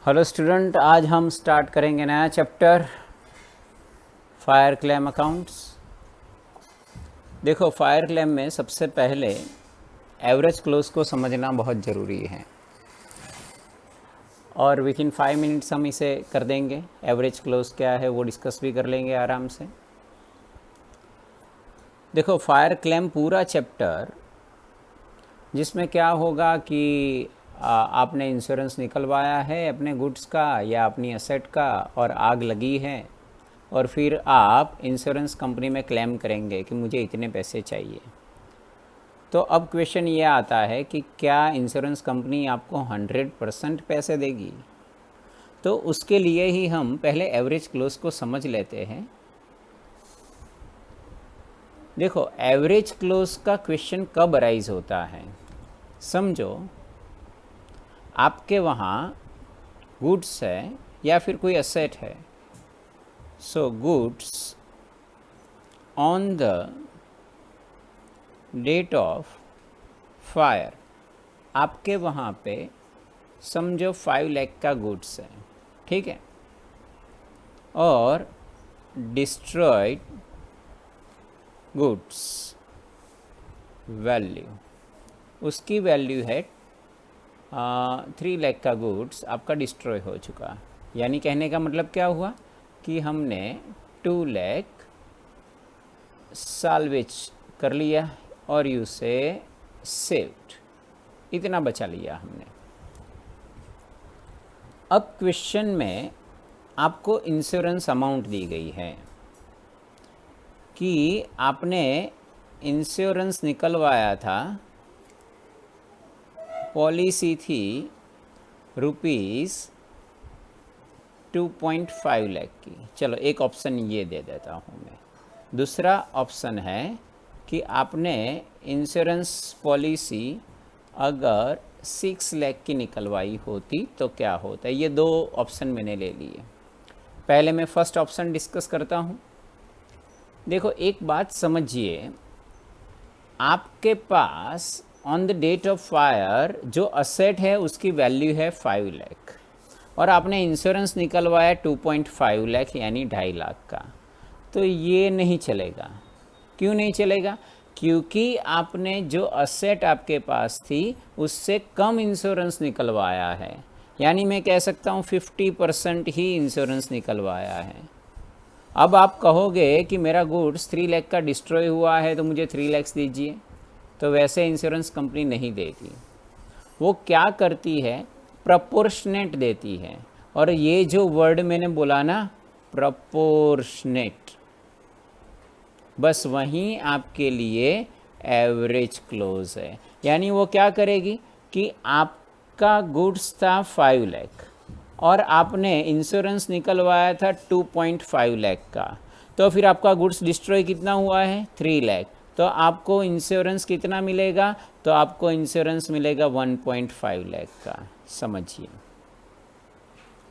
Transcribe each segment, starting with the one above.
Hello student, आज हम start करेंगे नया चैप्टर फायर क्लेम अकाउंट्स। देखो, फायर क्लेम में सबसे पहले एवरेज क्लोज को समझना बहुत ज़रूरी है और विद इन 5 मिनट्स हम इसे कर देंगे। एवरेज क्लोज क्या है वो डिस्कस भी कर लेंगे आराम से। देखो, फायर क्लेम पूरा चैप्टर जिसमें क्या होगा कि आपने इंश्योरेंस निकलवाया है अपने गुड्स का या अपनी असेट का और आग लगी है, और फिर आप इंश्योरेंस कंपनी में क्लेम करेंगे कि मुझे इतने पैसे चाहिए। तो अब क्वेश्चन ये आता है कि क्या इंश्योरेंस कंपनी आपको 100% पैसे देगी? तो उसके लिए ही हम पहले एवरेज क्लोज को समझ लेते हैं। देखो, एवरेज क्लोज का क्वेश्चन कब अराइज होता है? समझो आपके वहाँ गुड्स है या फिर कोई असेट है। So goods on the date of fire, आपके वहाँ पे समझो 5 लाख का गुड्स है, ठीक है, और डिस्ट्रॉयड गुड्स वैल्यू, उसकी वैल्यू है 3 लाख का गुड्स आपका डिस्ट्रॉय हो चुका। यानी कहने का मतलब क्या हुआ कि हमने 2 लाख साल्वेज कर लिया और उसे सेव्ड, इतना बचा लिया हमने। अब क्वेश्चन में आपको इंश्योरेंस अमाउंट दी गई है कि आपने इंश्योरेंस निकलवाया था, पॉलिसी थी ₹2.5 लाख की। चलो एक ऑप्शन ये दे देता हूँ मैं। दूसरा ऑप्शन है कि आपने इंश्योरेंस पॉलिसी अगर 6 लाख की निकलवाई होती तो क्या होता। ये 2 ऑप्शन मैंने ले लिए। पहले मैं फर्स्ट ऑप्शन डिस्कस करता हूँ। देखो, एक बात समझिए, आपके पास on the date of fire जो असेट है उसकी वैल्यू है 5 लाख और आपने इंश्योरेंस निकलवाया 2.5 लाख यानी 2.5 लाख का। तो ये नहीं चलेगा। क्यों नहीं चलेगा? क्योंकि आपने जो असेट आपके पास थी उससे कम इंश्योरेंस निकलवाया है। यानी मैं कह सकता हूँ 50% ही इंश्योरेंस निकलवाया है। अब आप कहोगे कि मेरा गुड्स 3 लाख का डिस्ट्रॉय हुआ है तो मुझे 3 लाख दीजिए, तो वैसे इंश्योरेंस कंपनी नहीं देती। वो क्या करती है, प्रपोर्शनेट देती है। और ये जो वर्ड मैंने बोला ना, प्रपोर्शनेट, बस वहीं आपके लिए एवरेज क्लोज है। यानी वो क्या करेगी कि आपका गुड्स था 5 लाख और आपने इंश्योरेंस निकलवाया था 2.5 लाख का, तो फिर आपका गुड्स डिस्ट्रॉय कितना हुआ है? 3 लाख। तो आपको इंश्योरेंस कितना मिलेगा? तो आपको इंश्योरेंस मिलेगा 1.5 लाख का। समझिए,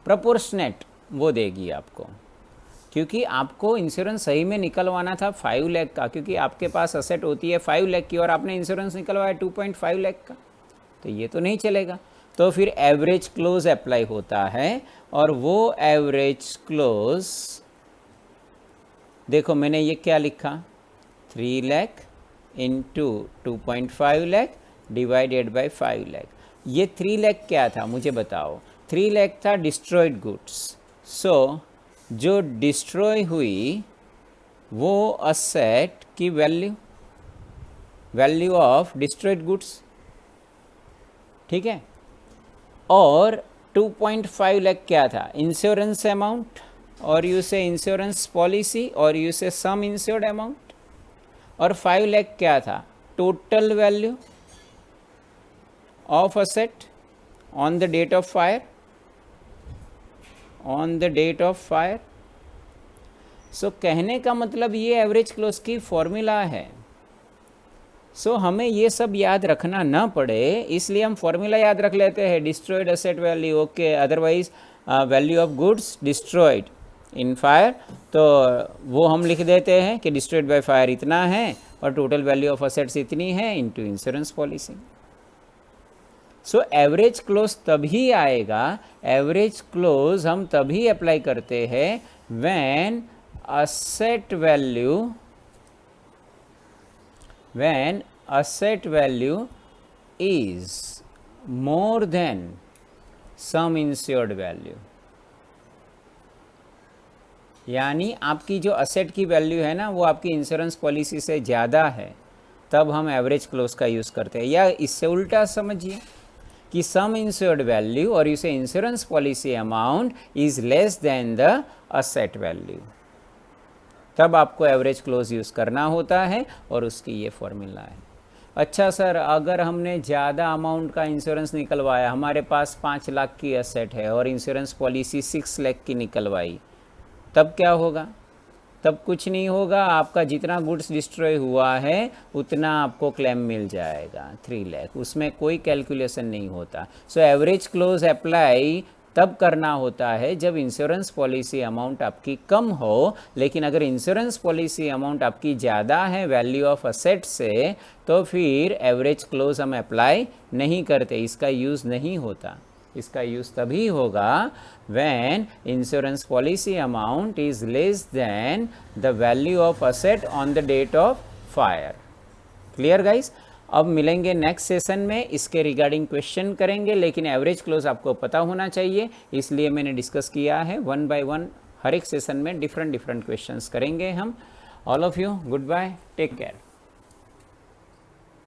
प्रपोर्शनेट वो देगी आपको, क्योंकि आपको इंश्योरेंस सही में निकलवाना था 5 लाख का, क्योंकि आपके पास असेट होती है 5 लाख की और आपने इंश्योरेंस निकलवाया 2.5 लाख का। तो ये तो नहीं चलेगा। तो फिर एवरेज क्लोज अप्लाई होता है और वो एवरेज क्लोज, देखो मैंने ये क्या लिखा, 3 lakh into 2.5 lakh divided by 5 lakh. ये 3 लाख क्या था मुझे बताओ? 3 लाख था डिस्ट्रॉयड गुड्स। सो जो डिस्ट्रॉय हुई वो असेट की वैल्यू ऑफ डिस्ट्रॉयड गुड्स, ठीक है। और 2.5 लाख क्या था? इंश्योरेंस अमाउंट, और यू से इंश्योरेंस पॉलिसी, और you say sum insured amount. और 5 लाख क्या था? Total value of asset on the date of fire, on the date of fire. So कहने का मतलब ये एवरेज क्लोज की फॉर्मूला है। सो हमें ये सब याद रखना ना पड़े, इसलिए हम फॉर्मूला याद रख लेते हैं, destroyed asset value, okay, otherwise value of goods destroyed in fire, तो वो हम लिख देते हैं कि डिस्ट्रॉयड बाय फायर इतना है और टोटल वैल्यू ऑफ असेट्स इतनी है into insurance policy. So average close तभी आएगा, एवरेज क्लोज हम तभी अप्लाई करते हैं when asset value is more than sum insured value, यानी आपकी जो असेट की वैल्यू है ना वो आपकी इंश्योरेंस पॉलिसी से ज़्यादा है, तब हम एवरेज क्लोज का यूज़ करते हैं। या इससे उल्टा समझिए कि सम इंश्योर्ड वैल्यू और इसे insurance policy amount is less than the asset value, तब आपको एवरेज क्लोज यूज़ करना होता है और उसकी ये फॉर्मूला है। अच्छा सर, अगर हमने ज़्यादा अमाउंट का इंश्योरेंस निकलवाया, हमारे पास 5 लाख की असेट है और इंश्योरेंस पॉलिसी 6 लाख की निकलवाई, तब क्या होगा? तब कुछ नहीं होगा, आपका जितना गुड्स डिस्ट्रॉय हुआ है उतना आपको क्लेम मिल जाएगा 3 लाख, उसमें कोई कैलकुलेशन नहीं होता। सो एवरेज क्लोज अप्लाई तब करना होता है जब इंश्योरेंस पॉलिसी अमाउंट आपकी कम हो, लेकिन अगर इंश्योरेंस पॉलिसी अमाउंट आपकी ज़्यादा है वैल्यू ऑफ असेट से, तो फिर एवरेज क्लोज हम अप्लाई नहीं करते, इसका यूज़ नहीं होता। इसका यूज़ तभी होगा when insurance policy amount is less than the value of asset on the date of fire. Clear guys? अब मिलेंगे नेक्स्ट सेशन में, इसके रिगार्डिंग क्वेश्चन करेंगे, लेकिन एवरेज क्लोज आपको पता होना चाहिए, इसलिए मैंने डिस्कस किया है। 1 by 1 हर एक सेशन में डिफरेंट क्वेश्चंस करेंगे हम। All of you goodbye, take care.